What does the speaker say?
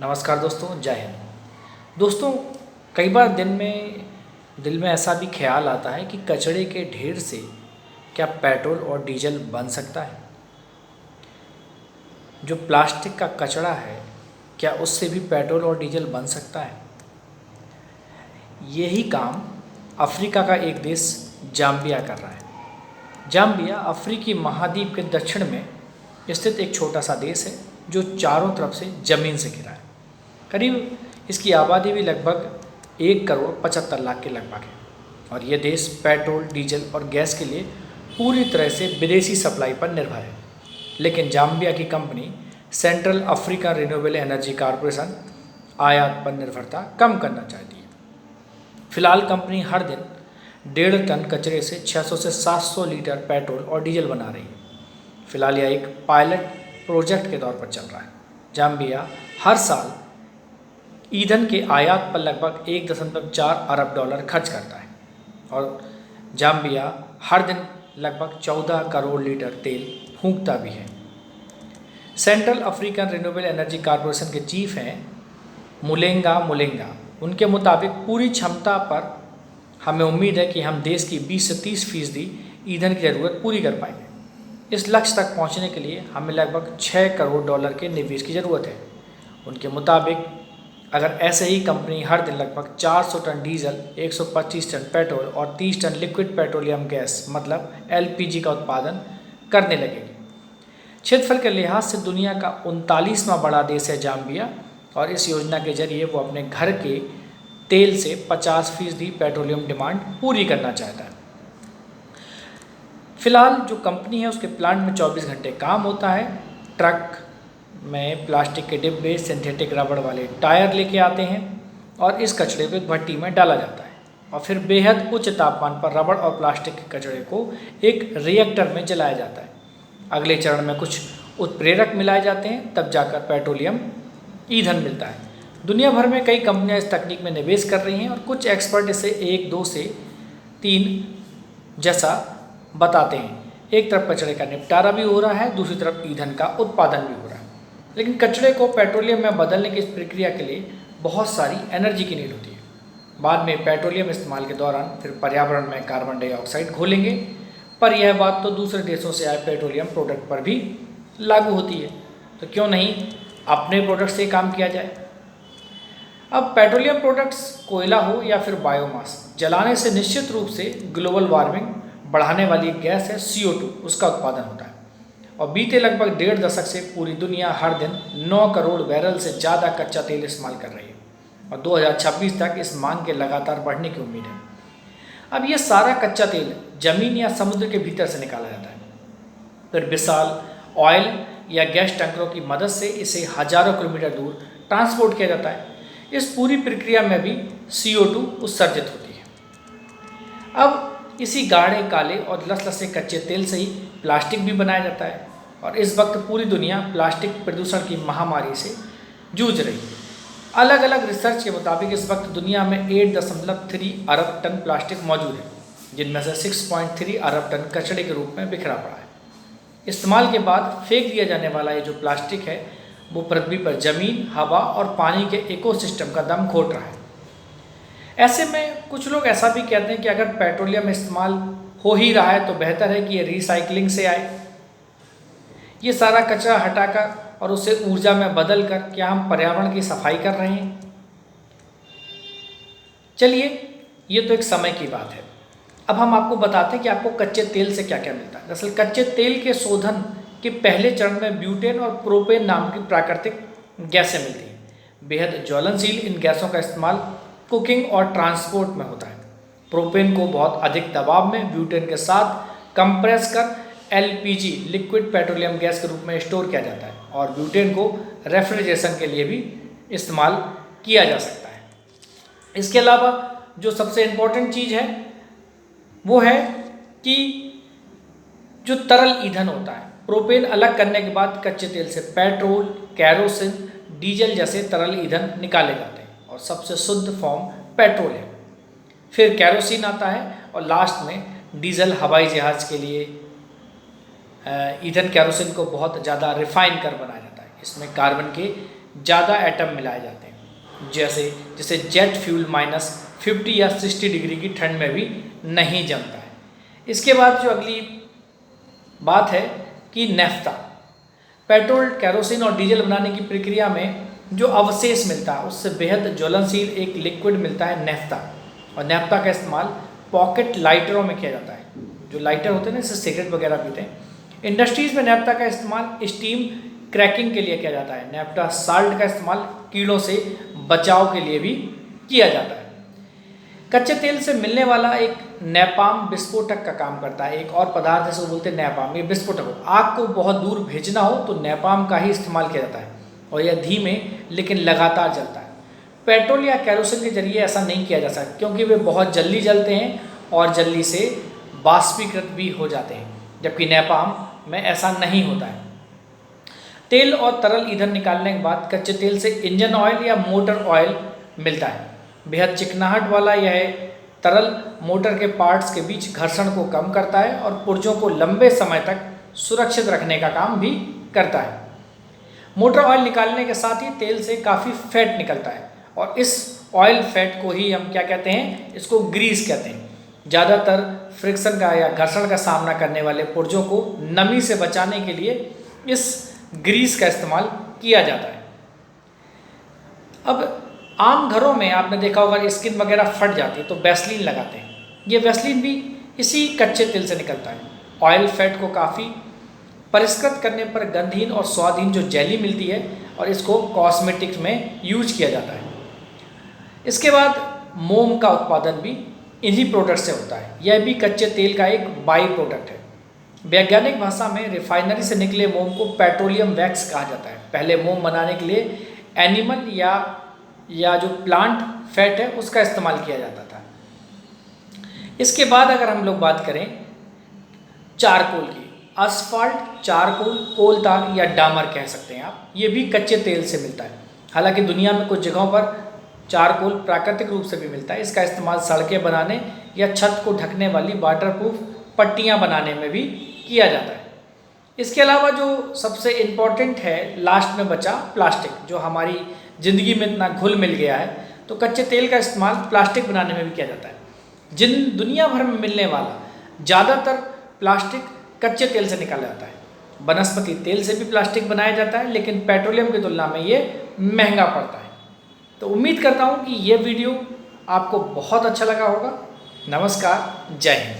नमस्कार दोस्तों, जय हिंद। दोस्तों, कई बार दिल में ऐसा भी ख्याल आता है कि कचरे के ढेर से क्या पेट्रोल और डीजल बन सकता है। जो प्लास्टिक का कचरा है, क्या उससे भी पेट्रोल और डीजल बन सकता है। यही काम अफ्रीका का एक देश जाम्बिया कर रहा है। जाम्बिया अफ्रीकी महाद्वीप के दक्षिण में स्थित एक छोटा सा देश है जो चारों तरफ से ज़मीन से घिरा है। करीब इसकी आबादी भी लगभग 1,75,00,000 के लगभग है और ये देश पेट्रोल, डीजल और गैस के लिए पूरी तरह से विदेशी सप्लाई पर निर्भर है। लेकिन जाम्बिया की company central African renewable energy corporation आयात पर निर्भरता कम करना चाहती है। फिलहाल कंपनी हर दिन 1.5 टन कचरे से 600 से 700 लीटर पेट्रोल और डीजल बना रही है। फिलहाल यह एक पायलट प्रोजेक्ट के तौर पर चल रहा है। जाम्बिया हर साल ईंधन के आयात पर लगभग 1.4 अरब डॉलर खर्च करता है और जाम्बिया हर दिन लगभग 14 करोड़ लीटर तेल फूंकता भी है। Central African renewable energy corporation के चीफ हैं मुलेंगा। उनके मुताबिक पूरी क्षमता पर हमें उम्मीद है कि हम देश की 20 से 30% ईंधन की ज़रूरत पूरी कर पाएंगे। इस लक्ष्य तक पहुंचने के लिए हमें लगभग 6 करोड़ डॉलर के निवेश की ज़रूरत है। उनके मुताबिक अगर ऐसे ही कंपनी हर दिन लगभग 400 टन डीजल, 125 टन पेट्रोल और 30 टन लिक्विड पेट्रोलियम गैस मतलब LPG का उत्पादन करने लगेगी। क्षेत्रफल के लिहाज से दुनिया का 39वां बड़ा देश है जाम्बिया और इस योजना के जरिए वो अपने घर के तेल से 50% पेट्रोलियम डिमांड पूरी करना चाहता है। फिलहाल जो कंपनी है उसके प्लांट में 24 घंटे काम होता है। ट्रक में प्लास्टिक के डिब्बे, सिंथेटिक रबड़ वाले टायर लेके आते हैं और इस कचरे को एक भट्टी में डाला जाता है और फिर बेहद उच्च तापमान पर रबड़ और प्लास्टिक के कचरे को एक रिएक्टर में जलाया जाता है। अगले चरण में कुछ उत्प्रेरक मिलाए जाते हैं, तब जाकर पेट्रोलियम ईंधन मिलता है। दुनिया भर में कई कंपनियां इस तकनीक में निवेश कर रही हैं और कुछ एक्सपर्ट इसे 1, 2 से 3 जैसा बताते हैं। एक तरफ कचरे का निपटारा भी हो रहा है, दूसरी तरफ ईंधन का उत्पादन भी हो रहा है। लेकिन कचरे को पेट्रोलियम में बदलने की इस प्रक्रिया के लिए बहुत सारी एनर्जी की नीड होती है। बाद में पेट्रोलियम इस्तेमाल के दौरान फिर पर्यावरण में कार्बन डाइऑक्साइड घोलेंगे, पर यह बात तो दूसरे देशों से आए पेट्रोलियम प्रोडक्ट पर भी लागू होती है। तो क्यों नहीं अपने प्रोडक्ट से काम किया जाए। अब पेट्रोलियम प्रोडक्ट्स कोयला हो या फिर बायोमास जलाने से निश्चित रूप से ग्लोबल वार्मिंग बढ़ाने वाली गैस है CO2, उसका उत्पादन होता है और बीते लगभग 1.5 दशक से पूरी दुनिया हर दिन 9 करोड़ बैरल से ज़्यादा कच्चा तेल इस्तेमाल कर रही है और 2026 तक इस मांग के लगातार बढ़ने की उम्मीद है। अब ये सारा कच्चा तेल जमीन या समुद्र के भीतर से निकाला जाता है, फिर विशाल ऑयल या गैस टैंकरों की मदद से इसे हजारों किलोमीटर दूर ट्रांसपोर्ट किया जाता है। इस पूरी प्रक्रिया में भी CO2 उत्सर्जित होती है। अब इसी गाढ़े काले और लसलसे कच्चे तेल से ही प्लास्टिक भी बनाया जाता है और इस वक्त पूरी दुनिया प्लास्टिक प्रदूषण की महामारी से जूझ रही है। अलग अलग रिसर्च के मुताबिक इस वक्त दुनिया में 8.3 अरब टन प्लास्टिक मौजूद है, जिनमें से 6.3 अरब टन कचरे के रूप में बिखरा पड़ा है। इस्तेमाल के बाद फेंक दिया जाने वाला ये जो प्लास्टिक है वो पृथ्वी पर जमीन, हवा और पानी के इकोसिस्टम का दम घोट रहा है। ऐसे में कुछ लोग ऐसा भी कहते हैं कि अगर पेट्रोलियम इस्तेमाल हो ही रहा है तो बेहतर है कि ये रिसाइकलिंग से आए। ये सारा कचरा हटाकर और उसे ऊर्जा में बदल कर क्या हम पर्यावरण की सफाई कर रहे हैं। चलिए, ये तो एक समय की बात है। अब हम आपको बताते हैं कि आपको कच्चे तेल से क्या क्या मिलता है। दरअसल कच्चे तेल के शोधन के पहले चरण में ब्यूटेन और प्रोपेन नाम की प्राकृतिक गैसें मिलती हैं। बेहद ज्वलनशील इन गैसों का इस्तेमाल कुकिंग और ट्रांसपोर्ट में होता है। प्रोपेन को बहुत अधिक दबाव में ब्यूटेन के साथ कंप्रेस कर LPG लिक्विड पेट्रोलियम गैस के रूप में स्टोर किया जाता है और ब्यूटेन को रेफ्रिजरेशन के लिए भी इस्तेमाल किया जा सकता है। इसके अलावा जो सबसे इम्पोर्टेंट चीज़ है वो है कि जो तरल ईंधन होता है, प्रोपेन अलग करने के बाद कच्चे तेल से पेट्रोल, कैरोसिन, डीजल जैसे तरल ईंधन निकाले जाते हैं और सबसे शुद्ध फॉर्म पेट्रोल है। फिर कैरोसिन आता है और लास्ट में डीजल। हवाई जहाज़ के लिए ईंधन कैरोसिन को बहुत ज़्यादा रिफाइन कर बनाया जाता है। इसमें कार्बन के ज़्यादा एटम मिलाए जाते हैं, जैसे जेट फ्यूल -50 या 60 डिग्री की ठंड में भी नहीं जमता है। इसके बाद जो अगली बात है कि नेफ्ता, पेट्रोल, केरोसिन और डीजल बनाने की प्रक्रिया में जो अवशेष मिलता है उससे बेहद ज्वलनशील एक लिक्विड मिलता है नेफ्ता, और नेफ्ता का इस्तेमाल पॉकेट लाइटरों में किया जाता है। जो लाइटर होते हैं ना, इससे सिगरेट वगैरह पीते हैं। इंडस्ट्रीज़ में नेफ्ता का इस्तेमाल स्टीम क्रैकिंग के लिए किया जाता है। नेफ्ता साल्ट का इस्तेमाल कीड़ों से बचाव के लिए भी किया जाता है। कच्चे तेल से मिलने वाला एक नैपाम विस्फोटक का काम करता है। एक और पदार्थ है, जिसको बोलते हैं नैपाम, ये विस्फोटक हो। आग को बहुत दूर भेजना हो तो नैपाम का ही इस्तेमाल किया जाता है, और यह धीमे लेकिन लगातार जलता है। पेट्रोल या कैरोसिन के जरिए ऐसा नहीं किया जा सकता, क्योंकि वे बहुत जल्दी जलते हैं और जल्दी से बाष्पीकृत भी हो जाते हैं, जबकि नैपाम में ऐसा नहीं होता है। तेल और तरल ईंधन निकालने के बाद कच्चे तेल से इंजन ऑयल या मोटर ऑयल मिलता है। बेहद चिकनाहट वाला यह तरल मोटर के पार्ट्स के बीच घर्षण को कम करता है और पुर्जों को लंबे समय तक सुरक्षित रखने का काम भी करता है। मोटर ऑयल निकालने के साथ ही तेल से काफ़ी फैट निकलता है, और इस ऑयल फैट को ही हम क्या कहते हैं, इसको ग्रीस कहते हैं। ज़्यादातर फ्रिक्शन का या घर्षण का सामना करने वाले पुर्जों को नमी से बचाने के लिए इस ग्रीस का इस्तेमाल किया जाता है। अब आम घरों में आपने देखा होगा स्किन वगैरह फट जाती है तो वैसलीन लगाते हैं। ये वैसलीन भी इसी कच्चे तेल से निकलता है। ऑयल फैट को काफ़ी परिष्कृत करने पर गंधहीन और स्वादहीन जो जेली मिलती है, और इसको कॉस्मेटिक्स में यूज किया जाता है। इसके बाद मोम का उत्पादन भी इन्हीं प्रोडक्ट से होता है। यह भी कच्चे तेल का एक बाई प्रोडक्ट है। वैज्ञानिक भाषा में रिफाइनरी से निकले मोम को पेट्रोलियम वैक्स कहा जाता है। पहले मोम बनाने के लिए एनिमल या जो प्लांट फैट है उसका इस्तेमाल किया जाता था। इसके बाद अगर हम लोग बात करें चारकोल की, असफाल्ट, चारकोल, कोलताग या डामर कह सकते हैं आप, ये भी कच्चे तेल से मिलता है। हालांकि दुनिया में कुछ जगहों पर चारकोल प्राकृतिक रूप से भी मिलता है। इसका इस्तेमाल सड़कें बनाने या छत को ढकने वाली वाटरप्रूफ पट्टियाँ बनाने में भी किया जाता है। इसके अलावा जो सबसे इम्पॉर्टेंट है लास्ट में बचा प्लास्टिक, जो हमारी ज़िंदगी में इतना घुल मिल गया है, तो कच्चे तेल का इस्तेमाल प्लास्टिक बनाने में भी किया जाता है। दुनिया भर में मिलने वाला ज़्यादातर प्लास्टिक कच्चे तेल से निकाला जाता है। वनस्पति तेल से भी प्लास्टिक बनाया जाता है, लेकिन पेट्रोलियम की तुलना में ये महंगा पड़ता है। तो उम्मीद करता हूँ कि ये वीडियो आपको बहुत अच्छा लगा होगा। नमस्कार, जय हिंद।